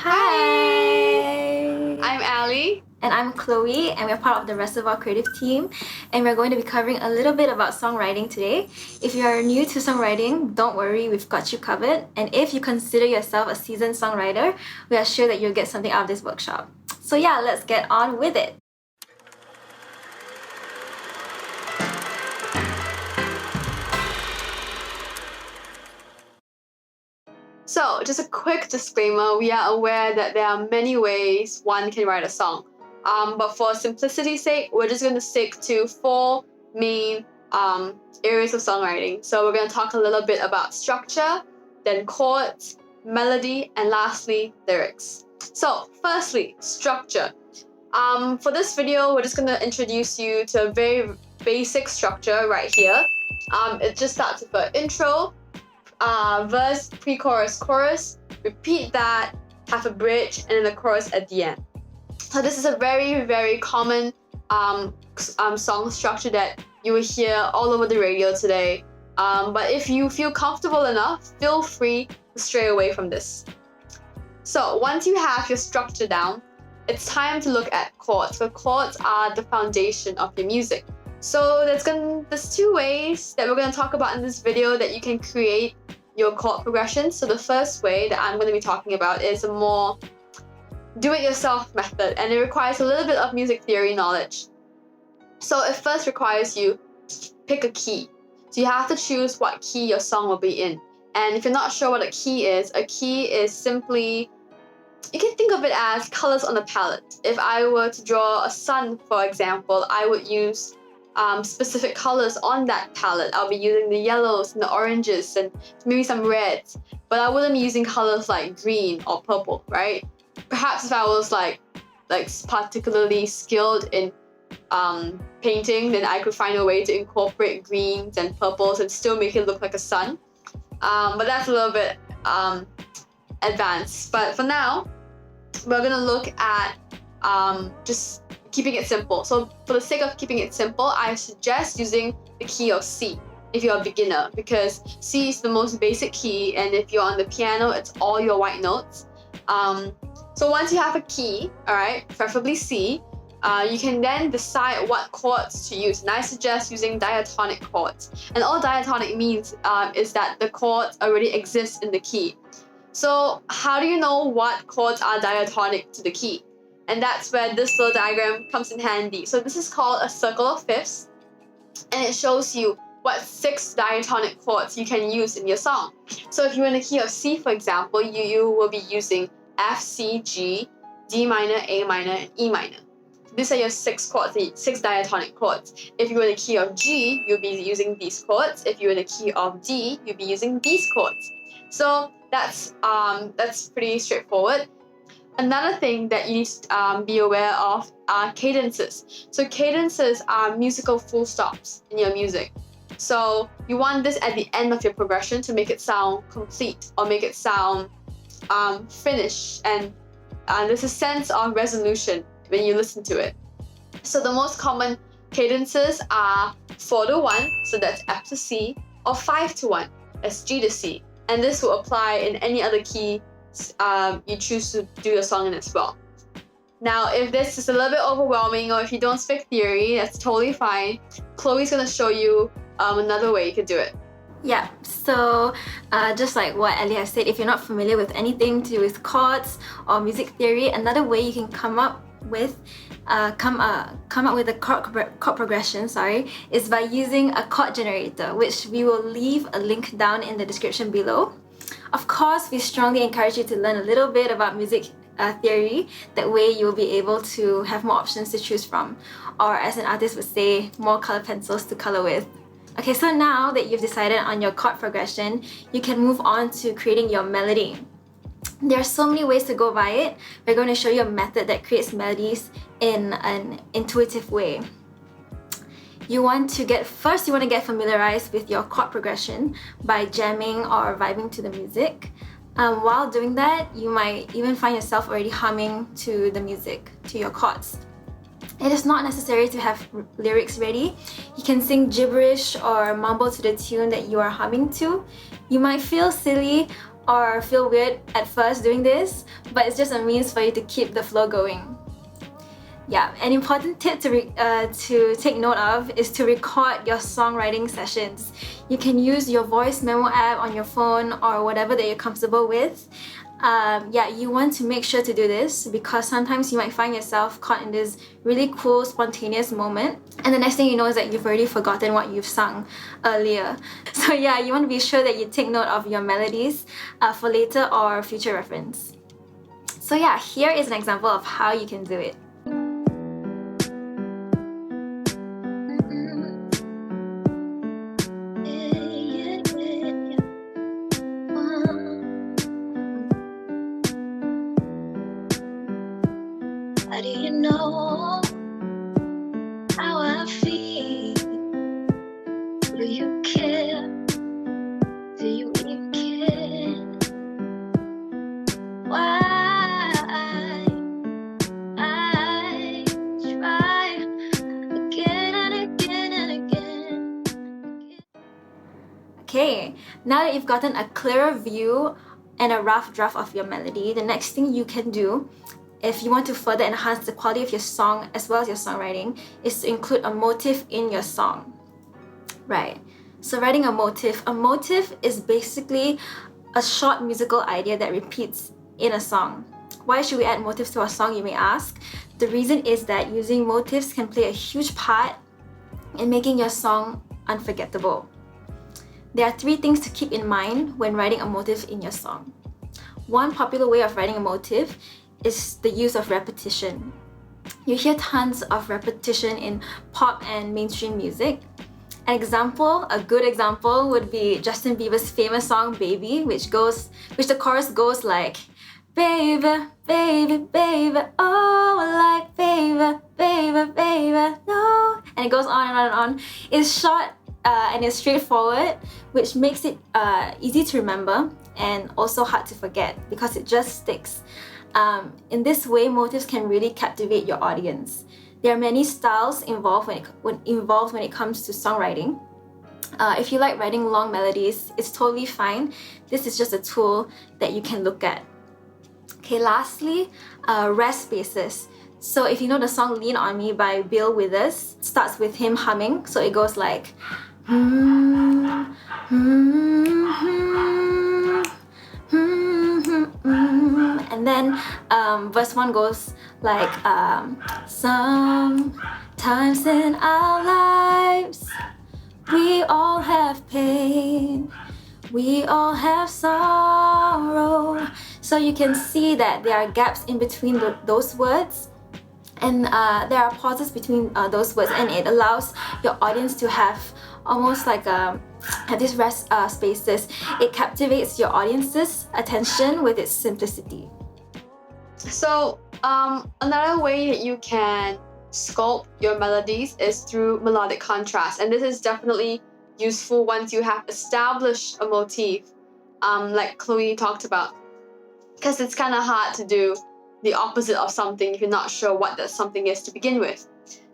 Hi! I'm Ali. And I'm Chloe, and we're part of the Reservoir Kreatif team, and we're going to be covering a little bit about songwriting today. If you are new to songwriting, don't worry, we've got you covered. And if you consider yourself a seasoned songwriter, we are sure that you'll get something out of this workshop. So yeah, let's get on with it. So, just a quick disclaimer, we are aware that there are many ways one can write a song. But for simplicity's sake, we're just going to stick to four main areas of songwriting. So we're going to talk a little bit about structure, then chords, melody, and lastly, lyrics. So firstly, structure. For this video, we're just going to introduce you to a very basic structure right here. It just starts with an intro, verse, pre-chorus, chorus, repeat that, have a bridge, and then the chorus at the end. So this is a very, very common song structure that you will hear all over the radio today. But if you feel comfortable enough, feel free to stray away from this. So once you have your structure down, it's time to look at chords. So chords are the foundation of your music. So there's two ways that we're going to talk about in this video that you can create your chord progression. So the first way that I'm going to be talking about is a more do-it-yourself method, and it requires a little bit of music theory knowledge. So it first requires you to pick a key. So you have to choose what key your song will be in. And if you're not sure what a key is simply, you can think of it as colors on a palette. If I were to draw a sun, for example, I would use specific colors on that palette. I'll be using the yellows and the oranges and maybe some reds, but I wouldn't be using colors like green or purple, right? Perhaps if I was like particularly skilled in painting, then I could find a way to incorporate greens and purples and still make it look like a sun. But that's a little bit advanced. But for now, we're gonna look at just keeping it simple. So for the sake of keeping it simple, I suggest using the key of C if you're a beginner, because C is the most basic key, and if you're on the piano, it's all your white notes. So once you have a key, alright, preferably C, you can then decide what chords to use. And I suggest using diatonic chords. And all diatonic means is that the chords already exist in the key. So how do you know what chords are diatonic to the key? And that's where this little diagram comes in handy. So this is called a circle of fifths, and it shows you what 6 diatonic chords you can use in your song. So if you're in the key of C, for example, you will be using F, C, G, D minor, A minor, and E minor. These are your 6 chords, 6 diatonic chords. If you're in the key of G, you'll be using these chords. If you're in the key of D, you'll be using these chords. So that's pretty straightforward. Another thing that you need to be aware of are cadences. So cadences are musical full stops in your music. So you want this at the end of your progression to make it sound complete or make it sound finished, and there's a sense of resolution when you listen to it. So the most common cadences are 4-1, so that's F to C, or 5-1, that's G to C. And this will apply in any other key you choose to do your song in as well. Now, if this is a little bit overwhelming or if you don't speak theory, that's totally fine. Chloe's going to show you another way you could do it. Yeah, so just like what Ali has said, if you're not familiar with anything to do with chords or music theory, another way you can come up with a chord progression, is by using a chord generator, which we will leave a link down in the description below. Of course, we strongly encourage you to learn a little bit about music theory. That way you'll be able to have more options to choose from, or as an artist would say, more color pencils to color with. Okay, so now that you've decided on your chord progression, you can move on to creating your melody. There are so many ways to go by it. We're going to show you a method that creates melodies in an intuitive way. You want to get familiarized with your chord progression by jamming or vibing to the music. While doing that, you might even find yourself already humming to the music, to your chords. It is not necessary to have lyrics ready. You can sing gibberish or mumble to the tune that you are humming to. You might feel silly or feel weird at first doing this, but it's just a means for you to keep the flow going. Yeah, an important tip to take note of is to record your songwriting sessions. You can use your voice memo app on your phone or whatever that you're comfortable with. Yeah, you want to make sure to do this because sometimes you might find yourself caught in this really cool, spontaneous moment, and the next thing you know is that you've already forgotten what you've sung earlier. So yeah, you want to be sure that you take note of your melodies for later or future reference. So yeah, here is an example of how you can do it. How do you know how I feel? Do you care? Do you even care? Why I try again and again and again. Okay, now that you've gotten a clearer view and a rough draft of your melody, the next thing you can do if you want to further enhance the quality of your song as well as your songwriting is to include a motif in your song. Right, so writing a motif is basically a short musical idea that repeats in a song. Why should we add motifs to our song, you may ask? The reason is that using motifs can play a huge part in making your song unforgettable. There are 3 things to keep in mind when writing a motif in your song. One popular way of writing a motif is the use of repetition. You hear tons of repetition in pop and mainstream music. A good example would be Justin Bieber's famous song Baby, which the chorus goes like, baby, baby, baby, oh, like baby, baby, baby, no. And it goes on and on and on. It's short and it's straightforward, which makes it easy to remember and also hard to forget because it just sticks. In this way, motifs can really captivate your audience. There are many styles involved when it comes to songwriting. If you like writing long melodies, it's totally fine. This is just a tool that you can look at. Okay, lastly, rest spaces. So if you know the song Lean On Me by Bill Withers, it starts with him humming. So it goes like, and then verse 1 goes like, sometimes in our lives we all have pain, we all have sorrow. So you can see that there are gaps in between those words, and there are pauses between those words, and it allows your audience to have almost like have these rest spaces. It captivates your audience's attention with its simplicity. So another way that you can sculpt your melodies is through melodic contrast, and this is definitely useful once you have established a motif, like Chloe talked about, because it's kind of hard to do the opposite of something if you're not sure what that something is to begin with.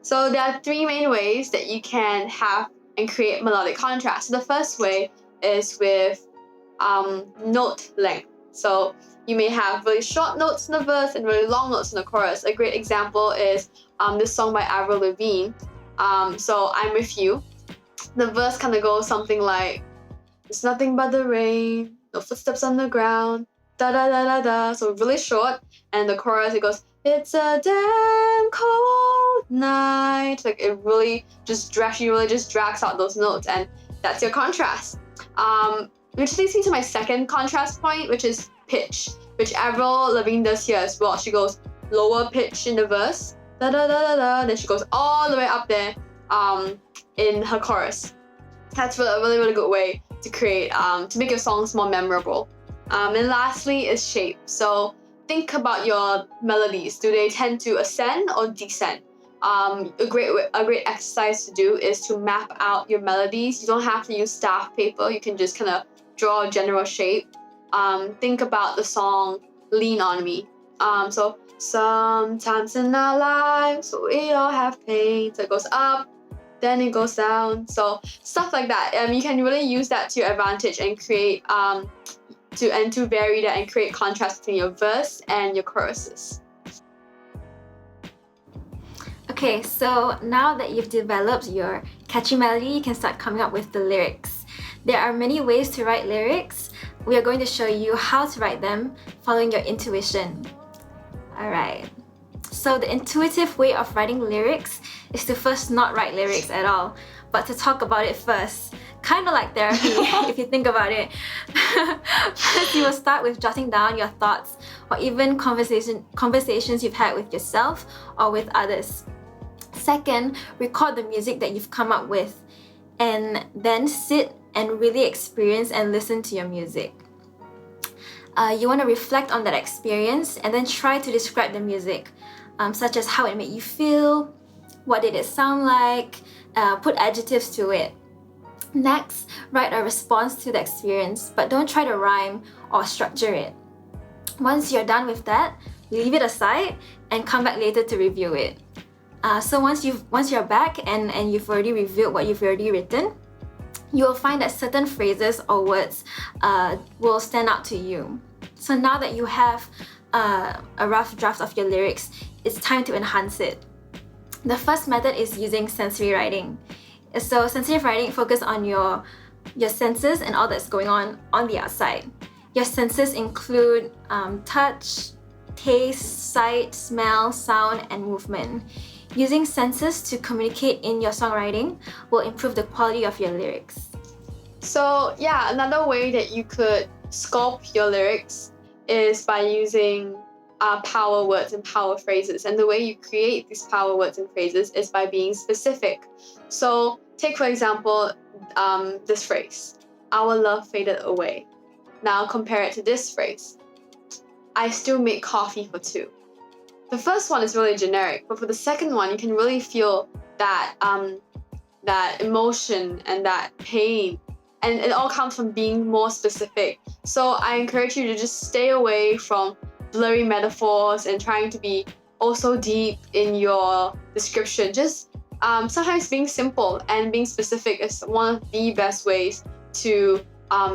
So there are 3 main ways that you can have and create melodic contrast. So the first way is with note length. So you may have really short notes in the verse and really long notes in the chorus. A great example is this song by Avril Lavigne, so I'm With You. The verse kind of goes something like, it's nothing but the rain, no footsteps on the ground, da da da da da. So really short, and the chorus it goes, it's a damn cold night. Like it really just drags out those notes, and that's your contrast. Which leads me to my second contrast point, which is pitch, which Avril Lavigne does here as well. She goes lower pitch in the verse, da da da da da, then she goes all the way up there in her chorus. That's a really good way to create to make your songs more memorable. And lastly is shape. So think about your melodies. Do they tend to ascend or descend? A great exercise to do is to map out your melodies. You don't have to use staff paper. You can just kind of draw a general shape. Think about the song Lean On Me. So sometimes in our lives we all have pain. So it goes up, then it goes down. So stuff like that. You can really use that to your advantage and create to vary that and create contrast between your verse and your choruses. Okay, so now that you've developed your catchy melody, you can start coming up with the lyrics. There are many ways to write lyrics. We are going to show you how to write them following your intuition. Alright, so the intuitive way of writing lyrics is to first not write lyrics at all, but to talk about it first. Kind of like therapy, if you think about it. First, you will start with jotting down your thoughts or even conversations you've had with yourself or with others. Second, record the music that you've come up with, and then sit and really experience and listen to your music. You want to reflect on that experience and then try to describe the music, such as how it made you feel, what did it sound like, put adjectives to it. Next, write a response to the experience, but don't try to rhyme or structure it. Once you're done with that, leave it aside and come back later to review it. So once you're back and you've already reviewed what you've already written, you will find that certain phrases or words will stand out to you. So now that you have a rough draft of your lyrics, it's time to enhance it. The first method is using sensory writing. So sensory writing focuses on your senses and all that's going on the outside. Your senses include touch, taste, sight, smell, sound, and movement. Using senses to communicate in your songwriting will improve the quality of your lyrics. So yeah, another way that you could sculpt your lyrics is by using power words and power phrases. And the way you create these power words and phrases is by being specific. So take for example this phrase, "Our love faded away." Now compare it to this phrase, "I still make coffee for two." The first one is really generic, but for the second one, you can really feel that emotion and that pain, and it all comes from being more specific. So I encourage you to just stay away from blurry metaphors and trying to be also deep in your description. Just sometimes being simple and being specific is one of the best ways to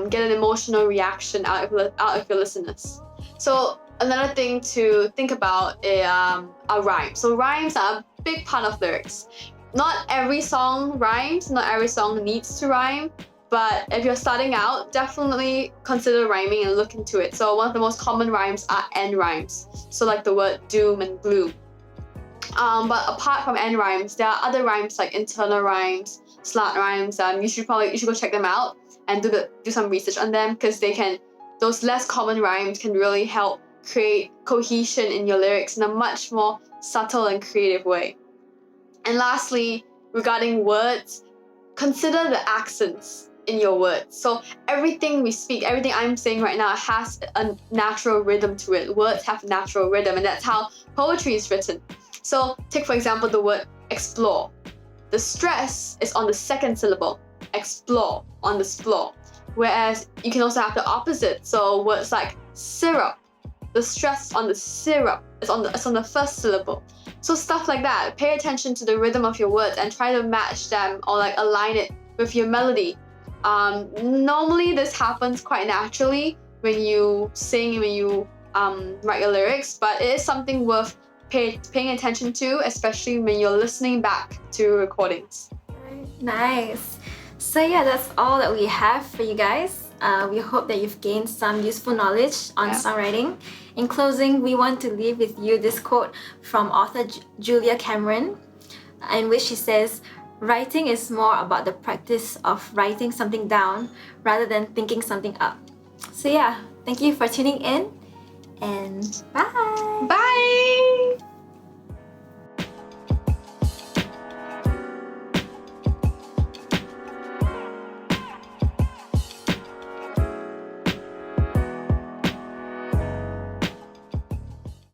get an emotional reaction out of your listeners. So another thing to think about is a rhyme. So rhymes are a big part of lyrics. Not every song rhymes, not every song needs to rhyme, but if you're starting out, definitely consider rhyming and look into it. So one of the most common rhymes are end rhymes. So like the word doom and gloom. But apart from end rhymes, there are other rhymes like internal rhymes, slant rhymes. You should go check them out and do some research on them, because those less common rhymes can really help create cohesion in your lyrics in a much more subtle and creative way. And lastly, regarding words, consider the accents in your words. So everything we speak, everything I'm saying right now has a natural rhythm to it. Words have natural rhythm, and that's how poetry is written. So take for example the word explore. The stress is on the second syllable, explore, on the splore. Whereas you can also have the opposite. So words like syrup, the stress on the syrup is on the first syllable. So stuff like that. Pay attention to the rhythm of your words and try to match them or like align it with your melody. Normally this happens quite naturally when you sing, when you write your lyrics, but it is something worth paying attention to, especially when you're listening back to recordings. Nice. So yeah, that's all that we have for you guys. We hope that you've gained some useful knowledge on songwriting. In closing, we want to leave with you this quote from author Julia Cameron, in which she says, "Writing is more about the practice of writing something down rather than thinking something up." So yeah, thank you for tuning in, and bye!